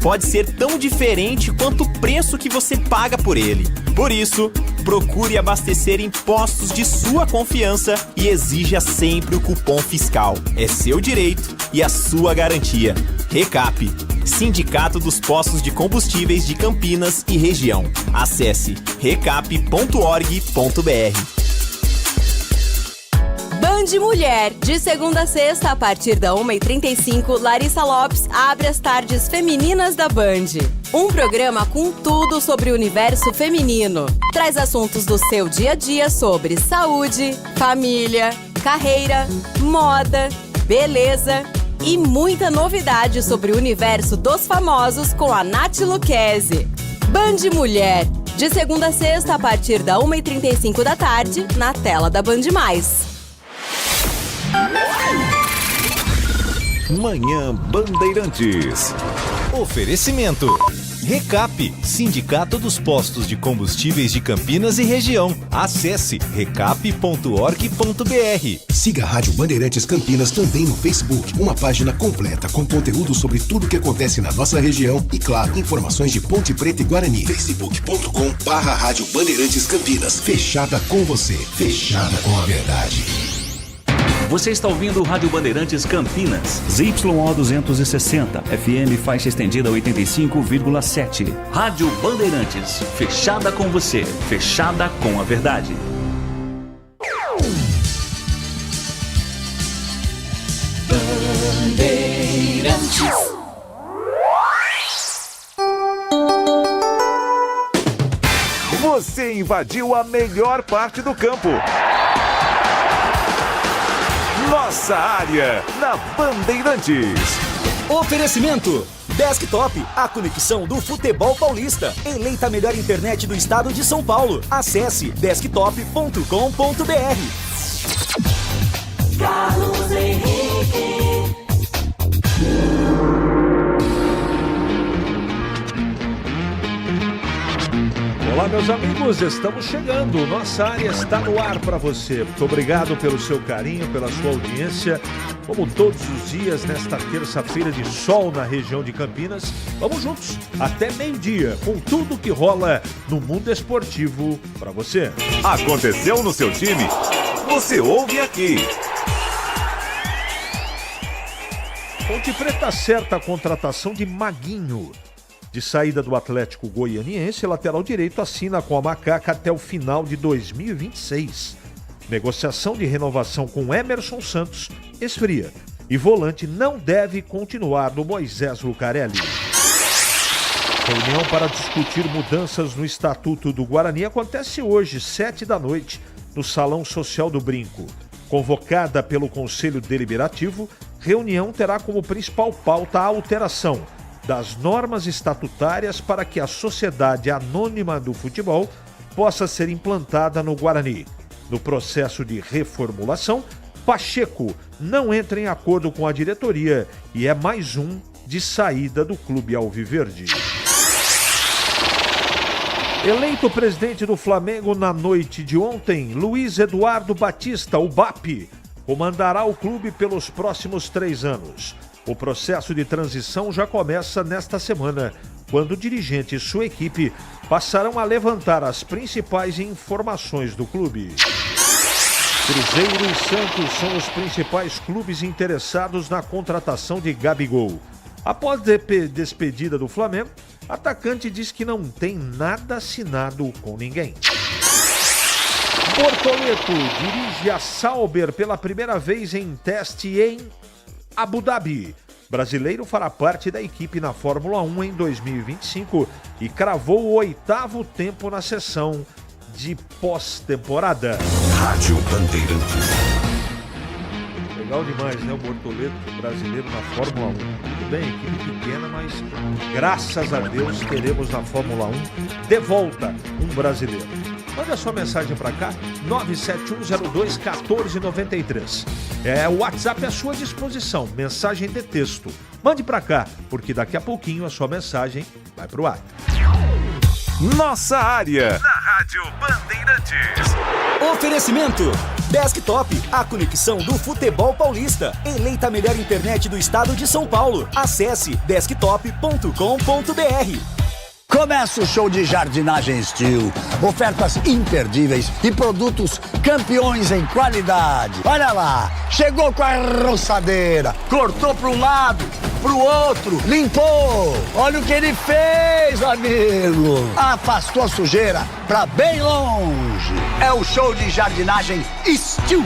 pode ser tão diferente quanto o preço que você paga por ele. Por isso, procure abastecer em postos de sua confiança e exija sempre o cupom fiscal. É seu direito e a sua garantia. Recap, Sindicato dos Postos de Combustíveis de Campinas e Região. Acesse recap.org.br. Band Mulher, de segunda a sexta, a partir da 1h35, Larissa Lopes abre as tardes femininas da Band. Um programa com tudo sobre o universo feminino. Traz assuntos do seu dia a dia sobre saúde, família, carreira, moda, beleza e muita novidade sobre o universo dos famosos com a Nath Lucchesi. Band Mulher, de segunda a sexta, a partir da 1h35 da tarde, na tela da Band+. Manhã Bandeirantes. Oferecimento. Recap, Sindicato dos Postos de Combustíveis de Campinas e Região. Acesse recap.org.br. Siga a Rádio Bandeirantes Campinas também no Facebook. Uma página completa com conteúdo sobre tudo o que acontece na nossa região e, claro, informações de Ponte Preta e Guarani. facebook.com/Rádio Bandeirantes Campinas. Fechada com você. Fechada com a verdade. Você está ouvindo o Rádio Bandeirantes Campinas, ZYO 260, FM faixa estendida 85,7. Rádio Bandeirantes, fechada com você, fechada com a verdade. Bandeirantes. Você invadiu a melhor parte do campo. Nossa área, na Bandeirantes. Oferecimento Desktop, a conexão do futebol paulista. Eleita a melhor internet do estado de São Paulo. Acesse desktop.com.br. Carlos Henrique. Olá, meus amigos, estamos chegando. Nossa área está no ar para você. Muito obrigado pelo seu carinho, pela sua audiência. Como todos os dias, nesta terça-feira de sol na região de Campinas, vamos juntos até meio-dia com tudo que rola no mundo esportivo para você. Aconteceu no seu time? Você ouve aqui. Ponte Preta acerta a contratação de Maguinho. De saída do Atlético Goianiense, lateral direito assina com a Macaca até o final de 2026. Negociação de renovação com Emerson Santos esfria. E volante não deve continuar no Moisés Lucarelli. Reunião para discutir mudanças no Estatuto do Guarani acontece hoje, 19h, no Salão Social do Brinco. Convocada pelo Conselho Deliberativo, reunião terá como principal pauta a alteração das normas estatutárias para que a Sociedade Anônima do Futebol possa ser implantada no Guarani. No processo de reformulação, Pacheco não entra em acordo com a diretoria e é mais um de saída do clube alviverde. Eleito presidente do Flamengo na noite de ontem, Luiz Eduardo Batista, o BAP, comandará o clube pelos próximos 3 anos. O processo de transição já começa nesta semana, quando o dirigente e sua equipe passarão a levantar as principais informações do clube. Cruzeiro e Santos são os principais clubes interessados na contratação de Gabigol. Após despedida do Flamengo, atacante diz que não tem nada assinado com ninguém. Bortoleto dirige a Sauber pela primeira vez em teste em Abu Dhabi. Brasileiro fará parte da equipe na Fórmula 1 em 2025 e cravou o 8º tempo na sessão de pós-temporada. Rádio Bandeirantes. Legal demais, né? O Bortoleto brasileiro na Fórmula 1. Tudo bem, equipe pequena, mas graças a Deus teremos na Fórmula 1 de volta um brasileiro. Mande a sua mensagem para cá, 971021493. O WhatsApp à sua disposição, mensagem de texto. Mande para cá, porque daqui a pouquinho a sua mensagem vai pro ar. Nossa área, na Rádio Bandeirantes. Oferecimento Desktop, a conexão do futebol paulista. Eleita a melhor internet do estado de São Paulo. Acesse desktop.com.br. Começa o show de jardinagem Steel. Ofertas imperdíveis e produtos campeões em qualidade. Olha lá, chegou com a roçadeira, cortou para um lado, para o outro, limpou. Olha o que ele fez, amigo. Afastou a sujeira para bem longe. É o show de jardinagem Steel.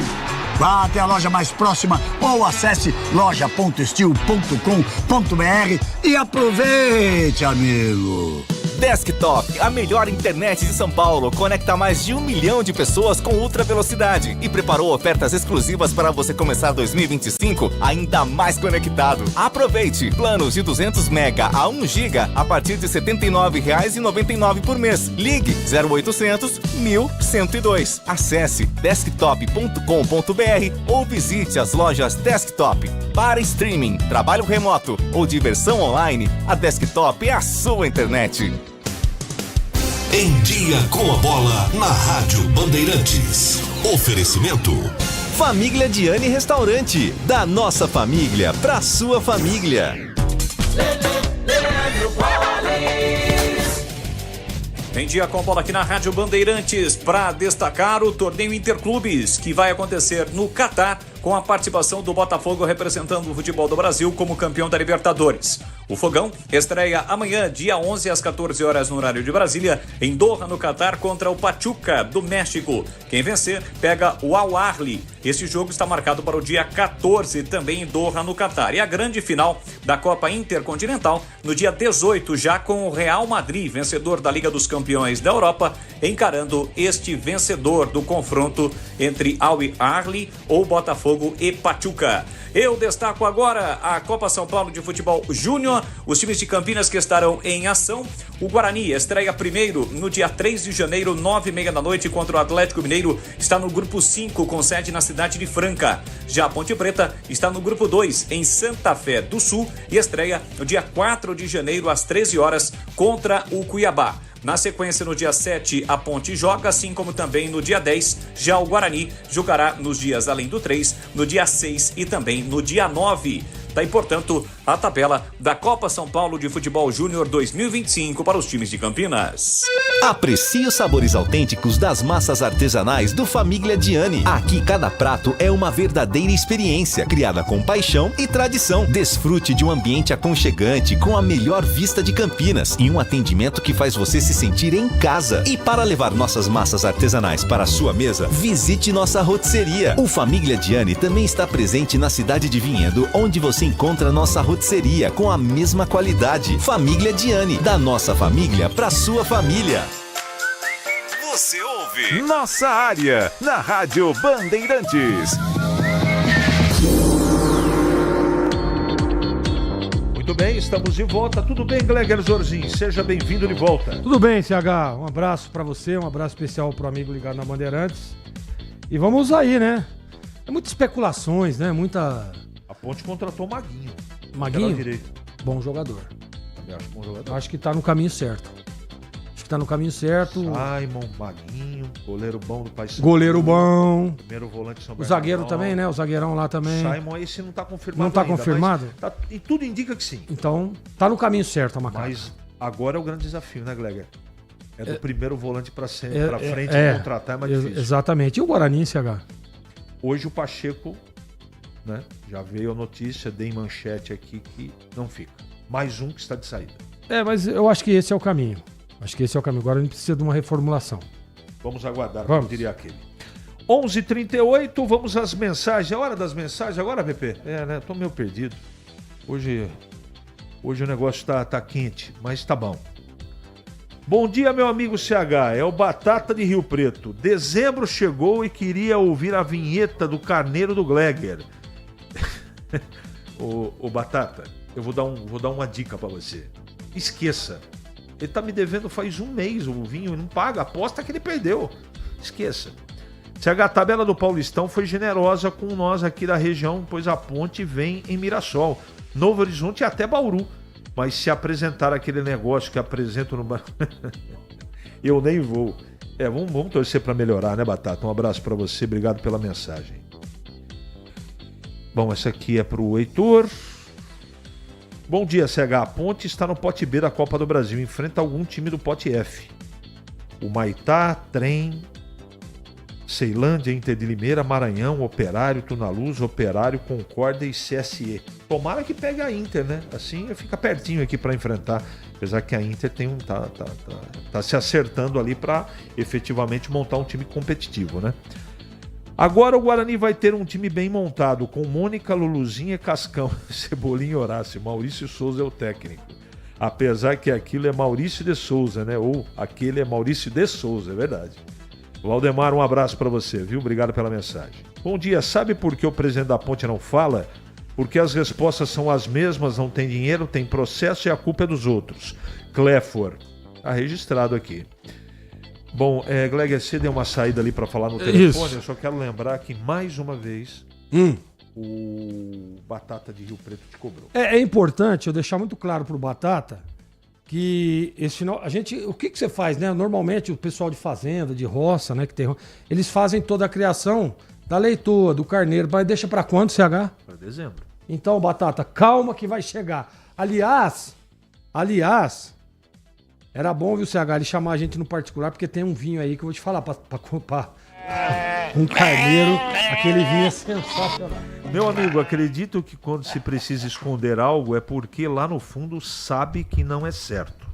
Vá até a loja mais próxima ou acesse loja.steel.com.br e aproveite, amigo. Desktop, a melhor internet de São Paulo, conecta mais de 1 milhão de pessoas com ultra velocidade e preparou ofertas exclusivas para você começar 2025 ainda mais conectado. Aproveite! Planos de 200 mega a 1 giga a partir de R$ 79,99 por mês. Ligue 0800 1102. Acesse desktop.com.br ou visite as lojas Desktop. Para streaming, trabalho remoto ou diversão online, a Desktop é a sua internet. Em Dia com a Bola, na Rádio Bandeirantes. Oferecimento. Família Diani Restaurante. Da nossa família pra sua família. Em Dia com a Bola aqui na Rádio Bandeirantes, para destacar o torneio Interclubes, que vai acontecer no Catar, com a participação do Botafogo representando o futebol do Brasil como campeão da Libertadores. O Fogão estreia amanhã, dia 11, às 14 horas no horário de Brasília, em Doha, no Catar, contra o Pachuca, do México. Quem vencer, pega o Al-Ahly. Esse jogo está marcado para o dia 14, também em Doha, no Catar. E a grande final da Copa Intercontinental, no dia 18, já com o Real Madrid, vencedor da Liga dos Campeões da Europa, encarando este vencedor do confronto entre Al-Ahly ou Botafogo e Pachuca. Eu destaco agora a Copa São Paulo de Futebol Júnior, os times de Campinas que estarão em ação. O Guarani estreia primeiro no dia 3 de janeiro, 9h30 da noite, contra o Atlético Mineiro. Está no grupo 5, com sede na cidade de Franca. Já a Ponte Preta está no grupo 2, em Santa Fé do Sul, e estreia no dia 4 de janeiro, às 13 horas, contra o Cuiabá. Na sequência, no dia 7, a Ponte joga, assim como também no dia 10, já o Guarani jogará nos dias além do 3, no dia 6 e também no dia 9. Daí, portanto, a tabela da Copa São Paulo de Futebol Júnior 2025 para os times de Campinas. Aprecie os sabores autênticos das massas artesanais do Família Diani. Aqui cada prato é uma verdadeira experiência, criada com paixão e tradição. Desfrute de um ambiente aconchegante com a melhor vista de Campinas e um atendimento que faz você se sentir em casa. E para levar nossas massas artesanais para a sua mesa, visite nossa rotisseria. O Família Diani também está presente na cidade de Vinhedo, onde você encontra nossa rotisseria com a mesma qualidade. Família Diani, da nossa família para sua família. Você ouve Nossa Área, na Rádio Bandeirantes. Muito bem, estamos de volta. Tudo bem, Gleger Zorzin? Seja bem-vindo de volta. Tudo bem, CH. Um abraço pra você, um abraço especial pro amigo ligado na Bandeirantes. E vamos aí, né? É muitas especulações, né? Muita... A Ponte contratou o Maguinho. Maguinho? Direito. Bom jogador. Também acho bom jogador. Acho que tá no caminho certo. Simon, Maguinho, goleiro bom do Paysandu. Goleiro bom. Primeiro volante São O Bernardo. zagueiro também, né? O zagueirão lá também. Simon, esse não tá confirmado. Não tá ainda, confirmado? E tudo indica que sim. Então, tá no caminho certo a Maccabi. Mas agora é o grande desafio, né, Gleger? É do primeiro volante pra frente, contratar é mais difícil. Exatamente. E o Guarani, CH? Hoje o Pacheco, né? Já veio a notícia, dei manchete aqui que não fica. Mais um que está de saída. Mas eu acho que esse é o caminho. Agora a gente precisa de uma reformulação. Vamos aguardar, como diria aquele. 11h38, vamos às mensagens. É hora das mensagens agora, VP? Né? Tô meio perdido. Hoje o negócio tá quente, mas tá bom. Bom dia, meu amigo CH. É o Batata de Rio Preto. Dezembro chegou e queria ouvir a vinheta do Carneiro do Gleger. Ô Batata, eu vou dar uma dica pra você. Esqueça. Ele tá me devendo faz um mês o vinho, não paga, aposta que ele perdeu. Esqueça. CH, a tabela do Paulistão foi generosa com nós aqui da região, pois a Ponte vem em Mirassol, Novo Horizonte e até Bauru. Mas se apresentar aquele negócio que apresento no... eu nem vou. Vamos torcer para melhorar, né, Batata? Um abraço para você, obrigado pela mensagem. Bom, essa aqui é pro Heitor. Bom dia, CH. A Ponte está no pote B da Copa do Brasil. Enfrenta algum time do pote F. O Maitá, Trem, Ceilândia, Inter de Limeira, Maranhão, Operário, Tunaluz, Operário, Concórdia e CSE. Tomara que pegue a Inter, né? Assim fica pertinho aqui para enfrentar. Apesar que a Inter tá se acertando ali para efetivamente montar um time competitivo, né? Agora o Guarani vai ter um time bem montado, com Mônica, Luluzinha e Cascão, Cebolinha e Horácio. Maurício Souza é o técnico. Apesar que aquilo é Maurício de Souza, né? Ou aquele é Maurício de Souza, é verdade. Valdemar, um abraço para você, viu? Obrigado pela mensagem. Bom dia, sabe por que o presidente da Ponte não fala? Porque as respostas são as mesmas, não tem dinheiro, tem processo e a culpa é dos outros. Clefor, tá registrado aqui. Bom, Gleger, você deu uma saída ali para falar no telefone, isso. Eu só quero lembrar que mais uma vez o Batata de Rio Preto te cobrou. É importante eu deixar muito claro pro Batata que esse final, o que você faz, né? Normalmente o pessoal de fazenda, de roça, né, eles fazem toda a criação da leitoa, do carneiro, mas deixa para quando, CH? Para dezembro. Então, Batata, calma que vai chegar. Aliás, era bom, viu, CH, ele chamar a gente no particular, porque tem um vinho aí que eu vou te falar, pra comprar um carneiro, aquele vinho é sensacional. Meu amigo, acredito que quando se precisa esconder algo é porque lá no fundo sabe que não é certo.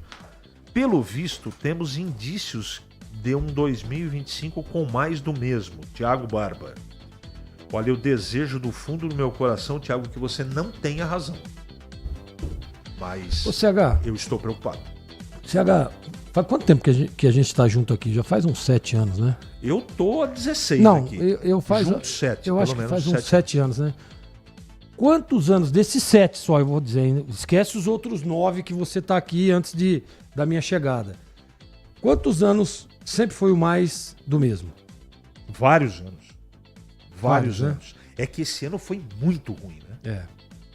Pelo visto, temos indícios de um 2025 com mais do mesmo. Thiago Barba. Olha, eu desejo do fundo do meu coração, Thiago, que você não tenha razão. Mas eu estou preocupado. CH, faz quanto tempo que a gente está junto aqui? Já faz uns 7 anos, né? Eu tô há 16 aqui. Eu faz junto 7, eu acho que faz uns 7 anos, né? Quantos anos, desses 7 só, eu vou dizer, hein? Esquece os outros 9 que você tá aqui antes da minha chegada. Quantos anos sempre foi o mais do mesmo? Vários anos. Vários anos. É que esse ano foi muito ruim, né?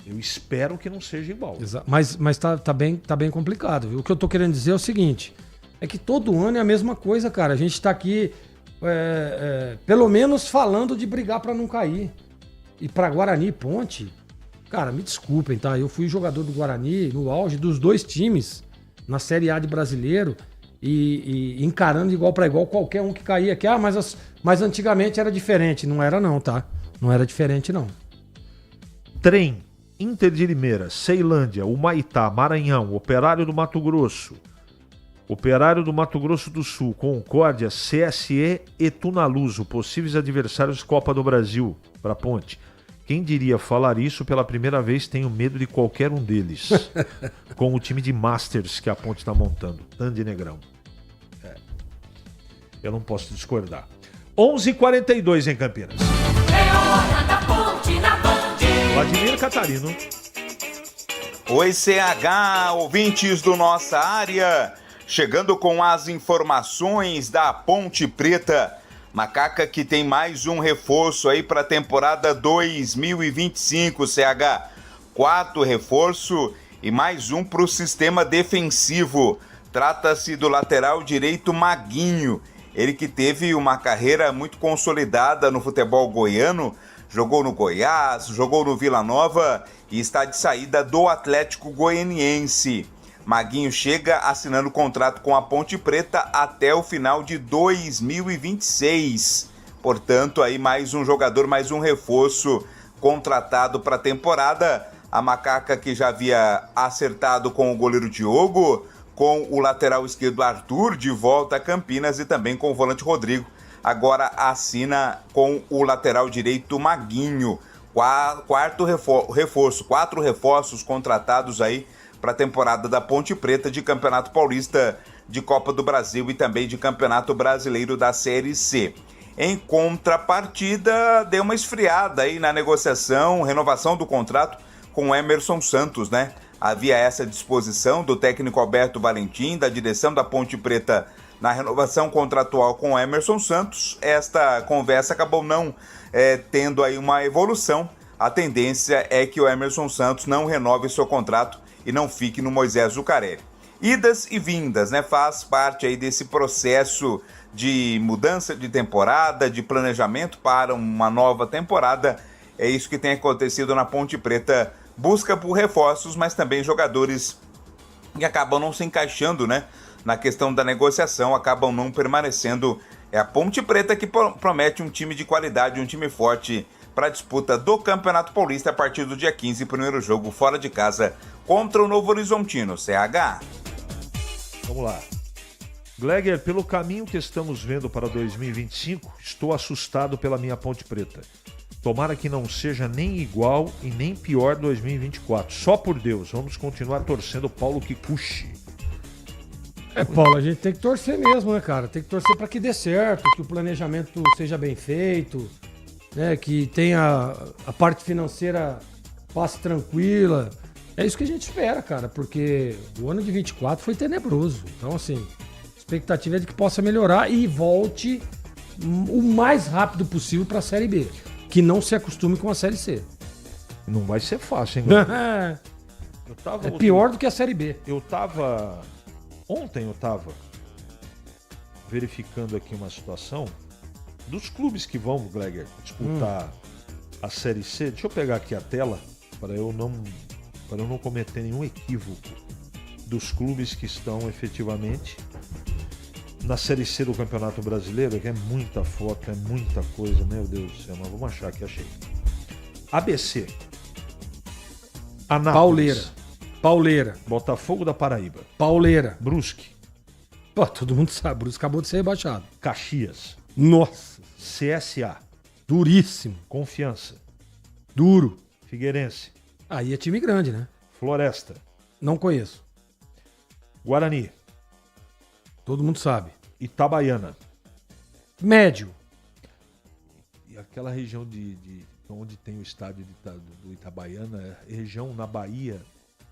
Eu espero que não seja igual. Mas tá bem complicado, viu? O que eu tô querendo dizer é o seguinte, é que todo ano é a mesma coisa, cara. A gente tá aqui, pelo menos falando de brigar pra não cair. E pra Guarani e Ponte, cara, me desculpem, tá? Eu fui jogador do Guarani no auge dos 2 times na Série A de brasileiro e encarando de igual pra igual qualquer um que caía aqui. Mas antigamente era diferente. Não era não, tá? Não era diferente, não. Trem, Inter de Limeira, Ceilândia, Humaitá, Maranhão, Operário do Mato Grosso, Operário do Mato Grosso do Sul, Concórdia, CSE e Tunaluso, possíveis adversários Copa do Brasil para Ponte. Quem diria falar isso pela primeira vez, tenho medo de qualquer um deles. Com o time de Masters que a Ponte está montando. Tandy Negrão. Eu não posso discordar. 11h42 em Campinas. É hora da Ponte na Band. Vladimir Catarino. Oi, CH, ouvintes do Nossa Área. Chegando com as informações da Ponte Preta. Macaca que tem mais um reforço aí para a temporada 2025, CH. 4 reforço e mais um para o sistema defensivo. Trata-se do lateral direito Maguinho. Ele que teve uma carreira muito consolidada no futebol goiano. Jogou no Goiás, jogou no Vila Nova e está de saída do Atlético Goianiense. Maguinho chega assinando contrato com a Ponte Preta até o final de 2026. Portanto, aí mais um jogador, mais um reforço contratado para a temporada. A Macaca que já havia acertado com o goleiro Diogo, com o lateral esquerdo Arthur de volta a Campinas e também com o volante Rodrigo. Agora assina com o lateral direito Maguinho. 4 reforços contratados aí para a temporada da Ponte Preta de Campeonato Paulista, de Copa do Brasil e também de Campeonato Brasileiro da Série C. Em contrapartida, deu uma esfriada aí na negociação, renovação do contrato com o Emerson Santos, né? Havia essa disposição do técnico Alberto Valentim, da direção da Ponte Preta, na renovação contratual com o Emerson Santos. Esta conversa acabou não tendo aí uma evolução. A tendência é que o Emerson Santos não renove seu contrato e não fique no Moisés Zucarelli. idas e vindas, né? Faz parte aí desse processo de mudança de temporada, de planejamento para uma nova temporada. É isso que tem acontecido na Ponte Preta. Busca por reforços, mas também jogadores que acabam não se encaixando, né, na questão da negociação, acabam não permanecendo. É a Ponte Preta que promete um time de qualidade, um time forte para a disputa do Campeonato Paulista a partir do dia 15, primeiro jogo fora de casa contra o Novo Horizontino, CH. Vamos lá. Gleger, pelo caminho que estamos vendo para 2025, estou assustado pela minha Ponte Preta. Tomara que não seja nem igual e nem pior 2024. Só por Deus, vamos continuar torcendo Paulo Kikuchi. Paulo, a gente tem que torcer mesmo, né, cara? Tem que torcer para que dê certo, que o planejamento seja bem feito, né? Que tenha a parte financeira passe tranquila. É isso que a gente espera, cara, porque o ano de 24 foi tenebroso. Então, assim, a expectativa é de que possa melhorar e volte o mais rápido possível para a Série B. Que não se acostume com a Série C. Não vai ser fácil, hein, É pior do que a Série B. Ontem eu tava verificando aqui uma situação dos clubes que vão, Gleger, disputar a Série C. Deixa eu pegar aqui a tela para eu não cometer nenhum equívoco dos clubes que estão efetivamente na Série C do Campeonato Brasileiro, que é muita foto, é muita coisa, meu Deus do céu, mas vamos achar que achei. ABC, Anápolis, Pauleira, Botafogo da Paraíba, Pauleira, Brusque. Pô, todo mundo sabe, Brusque acabou de ser rebaixado. Caxias, Nossa, CSA, duríssimo. Confiança, Duro. Figueirense, Aí é time grande, né? Floresta, Não conheço. Guarani, Todo mundo sabe. Itabaiana. Médio. E aquela região onde tem o estádio do Itabaiana é a região na Bahia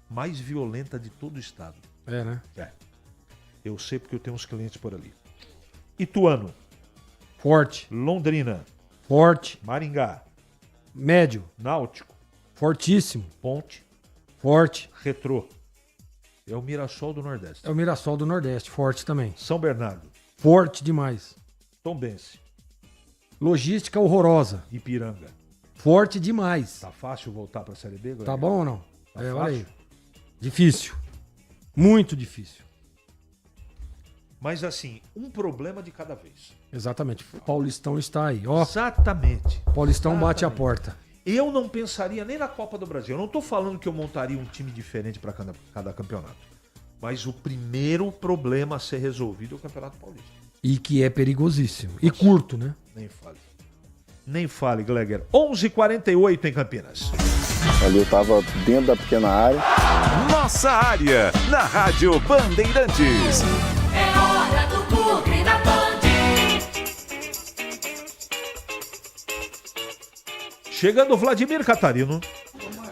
mais violenta de todo o estado. É, né? É. Eu sei porque eu tenho uns clientes por ali. Ituano. Forte. Londrina. Forte. Maringá. Médio. Náutico. Fortíssimo. Ponte. Forte. Retrô. É o Mirassol do Nordeste. É o Mirassol do Nordeste. Forte também. São Bernardo. Forte demais. Tombense. Logística horrorosa. Ipiranga. Forte demais. Tá fácil voltar pra Série B, Gleber? Tá bom ou não? Tá olha fácil? aí. Difícil. Muito difícil. Mas assim, um problema de cada vez. Exatamente. O Paulistão está aí. Ó, Exatamente. Paulistão bate a porta. Eu não pensaria nem na Copa do Brasil. Eu não tô falando que eu montaria um time diferente para cada campeonato. Mas o primeiro problema a ser resolvido é o Campeonato Paulista. E que é perigosíssimo. E curto, né? Nem fale. Nem fale, Gleger. 11h48 em Campinas. Ali eu tava dentro da pequena área. Nossa área, na Rádio Bandeirantes. É hora do Bugre da Band. Chegando o Vladimir Catarino.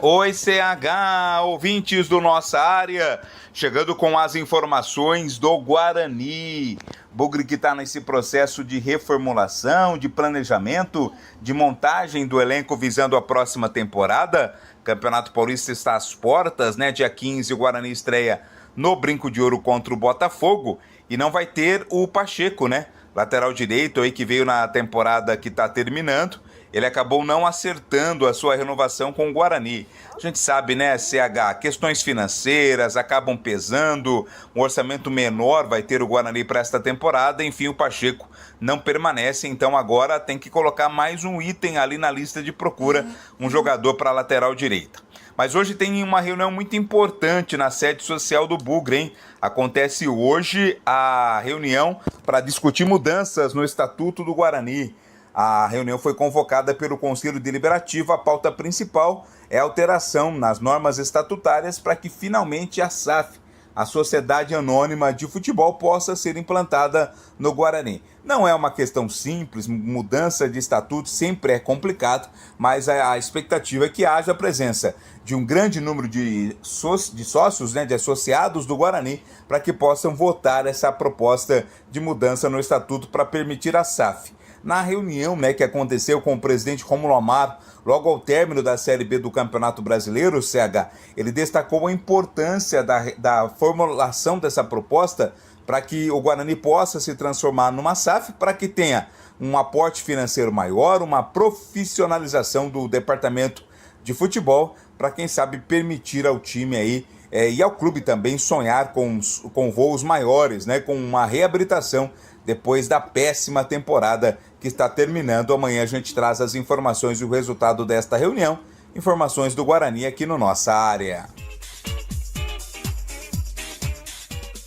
Oi, CH, ouvintes do Nossa Área, chegando com as informações do Guarani. Bugre que está nesse processo de reformulação, de planejamento, de montagem do elenco visando a próxima temporada. Campeonato Paulista está às portas, né? Dia 15 o Guarani estreia no Brinco de Ouro contra o Botafogo e não vai ter o Pacheco, né? Lateral direito aí que veio na temporada que está terminando. Ele acabou não acertando a sua renovação com o Guarani. A gente sabe, né, CH, questões financeiras acabam pesando, um orçamento menor vai ter o Guarani para esta temporada, enfim, o Pacheco não permanece, então agora tem que colocar mais um item ali na lista de procura, um jogador para a lateral direita. Mas hoje tem uma reunião muito importante na sede social do Bugre, hein? Acontece hoje a reunião para discutir mudanças no Estatuto do Guarani. A reunião foi convocada pelo Conselho Deliberativo. A pauta principal é a alteração nas normas estatutárias para que finalmente a SAF, a Sociedade Anônima de Futebol, possa ser implantada no Guarani. Não é uma questão simples, mudança de estatuto sempre é complicado, mas a expectativa é que haja a presença de um grande número de sócios, né, de associados do Guarani, para que possam votar essa proposta de mudança no estatuto para permitir a SAF. Na reunião, né, que aconteceu com o presidente Rômulo Amaro, logo ao término da Série B do Campeonato Brasileiro, CH, ele destacou a importância da formulação dessa proposta para que o Guarani possa se transformar numa SAF, para que tenha um aporte financeiro maior, uma profissionalização do departamento de futebol, para quem sabe permitir ao time aí e ao clube também sonhar com voos maiores, né, com uma reabilitação depois da péssima temporada que está terminando. Amanhã a gente traz as informações e o resultado desta reunião, informações do Guarani aqui no Nossa Área.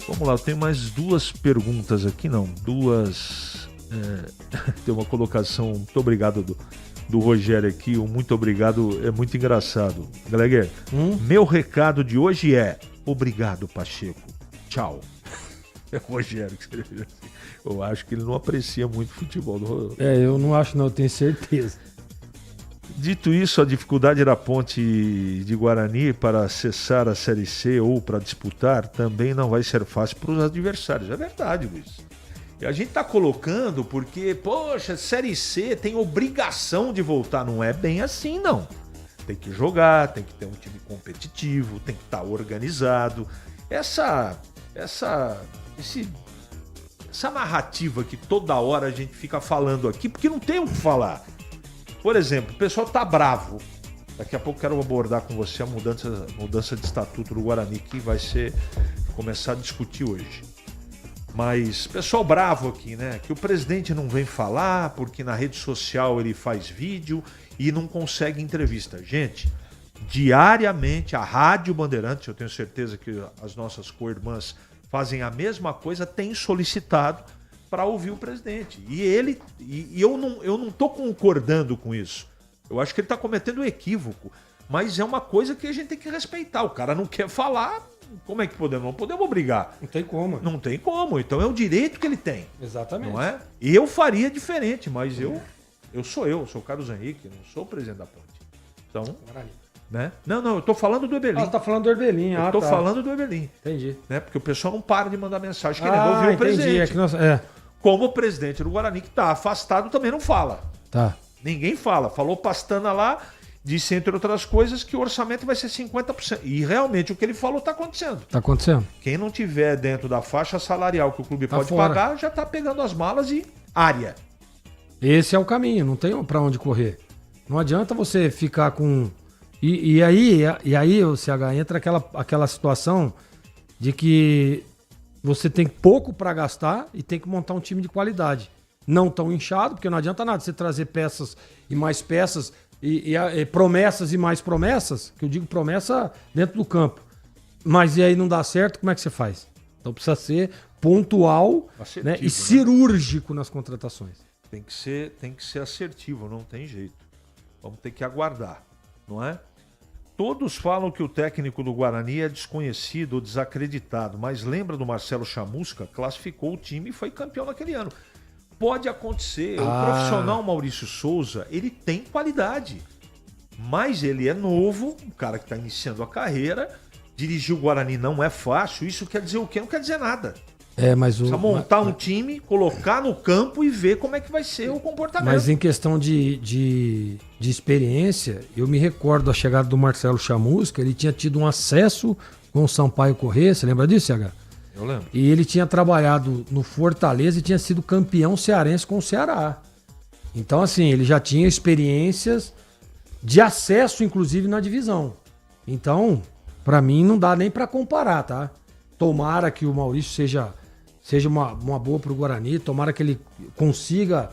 Vamos lá, eu tenho mais duas perguntas aqui, tem uma colocação, muito obrigado do Rogério aqui, um muito obrigado, é muito engraçado. Gallagher, meu recado de hoje é: obrigado, Pacheco, tchau. É o Rogério que escreveu assim. Eu acho que ele não aprecia muito futebol. Eu não acho não, eu tenho certeza. Dito isso, a dificuldade da Ponte de Guarani para acessar a Série C ou para disputar também não vai ser fácil para os adversários. É verdade, Luiz. E a gente tá colocando porque, poxa, Série C tem obrigação de voltar. Não é bem assim, não. Tem que jogar, tem que ter um time competitivo, tem que estar organizado. Essa narrativa que toda hora a gente fica falando aqui, porque não tem o que falar. Por exemplo, o pessoal tá bravo. Daqui a pouco quero abordar com você a mudança de estatuto do Guarani, que vai começar a discutir hoje. Mas pessoal bravo aqui, né? Que o presidente não vem falar porque na rede social ele faz vídeo e não consegue entrevista. Gente, diariamente a Rádio Bandeirantes, eu tenho certeza que as nossas co-irmãs fazem a mesma coisa, tem solicitado para ouvir o presidente. E eu não estou concordando com isso. Eu acho que ele está cometendo um equívoco. Mas é uma coisa que a gente tem que respeitar. O cara não quer falar, como é que podemos? Não podemos obrigar. Não tem como. Não tem como. Então é o direito que ele tem. Exatamente. Não é? E eu faria diferente, mas eu sou o Carlos Henrique, não sou o presidente da Ponte. Então, né? Não, eu tô falando do Eberlin. Tá falando do Eberlin. Eu tô falando do Eberlin. Entendi. Né? Porque o pessoal não para de mandar mensagem querendo ouvir o presidente. Como o presidente do Guarani, que tá afastado, também não fala. Tá. Ninguém fala. Falou Pastana lá, disse, entre outras coisas, que o orçamento vai ser 50%. E realmente o que ele falou tá acontecendo. Tá acontecendo. Quem não tiver dentro da faixa salarial que o clube pode fora. pagar, já tá pegando as malas e área. Esse é o caminho, não tem pra onde correr. Não adianta você ficar com... E aí, o CH, entra aquela situação de que você tem pouco para gastar e tem que montar um time de qualidade. Não tão inchado, porque não adianta nada você trazer peças e mais peças e promessas e mais promessas, que eu digo promessa dentro do campo. Mas e aí não dá certo, como é que você faz? Então precisa ser pontual, né, e cirúrgico nas contratações. Tem que ser assertivo, não tem jeito. Vamos ter que aguardar, não é? Todos falam que o técnico do Guarani é desconhecido ou desacreditado, mas lembra do Marcelo Chamusca? Classificou o time e foi campeão naquele ano. Pode acontecer. O profissional Maurício Souza, ele tem qualidade, mas ele é novo, um cara que está iniciando a carreira. Dirigir o Guarani não é fácil. Isso quer dizer o quê? Não quer dizer nada. Precisa montar um time, colocar no campo e ver como é que vai ser o comportamento. Mas em questão de experiência, eu me recordo da chegada do Marcelo Chamusca, ele tinha tido um acesso com o Sampaio Corrêa, você lembra disso, CH? Eu lembro. E ele tinha trabalhado no Fortaleza e tinha sido campeão cearense com o Ceará. Então, assim, ele já tinha experiências de acesso, inclusive, na divisão. Então, pra mim, não dá nem pra comparar, tá? Tomara que o Maurício seja uma boa pro Guarani, tomara que ele consiga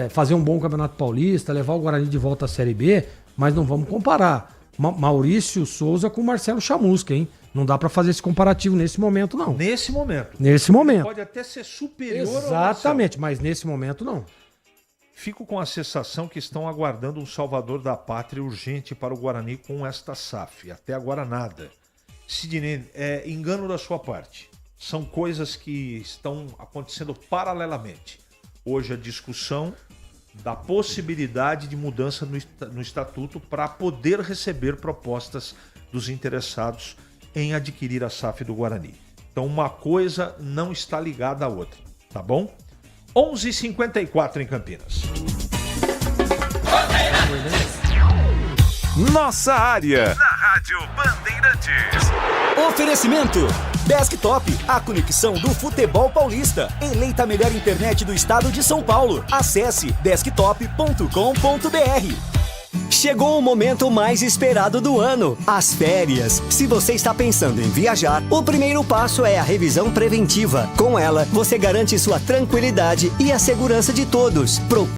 fazer um bom Campeonato Paulista, levar o Guarani de volta à Série B, mas não vamos comparar Maurício Souza com Marcelo Chamusca, hein? Não dá pra fazer esse comparativo nesse momento, não. Nesse momento. Nesse momento. Pode até ser superior ao Exatamente, mas nesse momento não. Fico com a sensação que estão aguardando um salvador da pátria urgente para o Guarani com esta SAF. Até agora nada. Sidney, engano da sua parte. São coisas que estão acontecendo paralelamente. Hoje a discussão da possibilidade de mudança no estatuto para poder receber propostas dos interessados em adquirir a SAF do Guarani. Então uma coisa não está ligada à outra, tá bom? 11h54 em Campinas. Nossa área, na Rádio Bandeirantes. Oferecimento Desktop, a conexão do futebol paulista. Eleita a melhor internet do estado de São Paulo. Acesse desktop.com.br. Chegou o momento mais esperado do ano, as férias. Se você está pensando em viajar, o primeiro passo é a revisão preventiva. Com ela, você garante sua tranquilidade e a segurança de todos.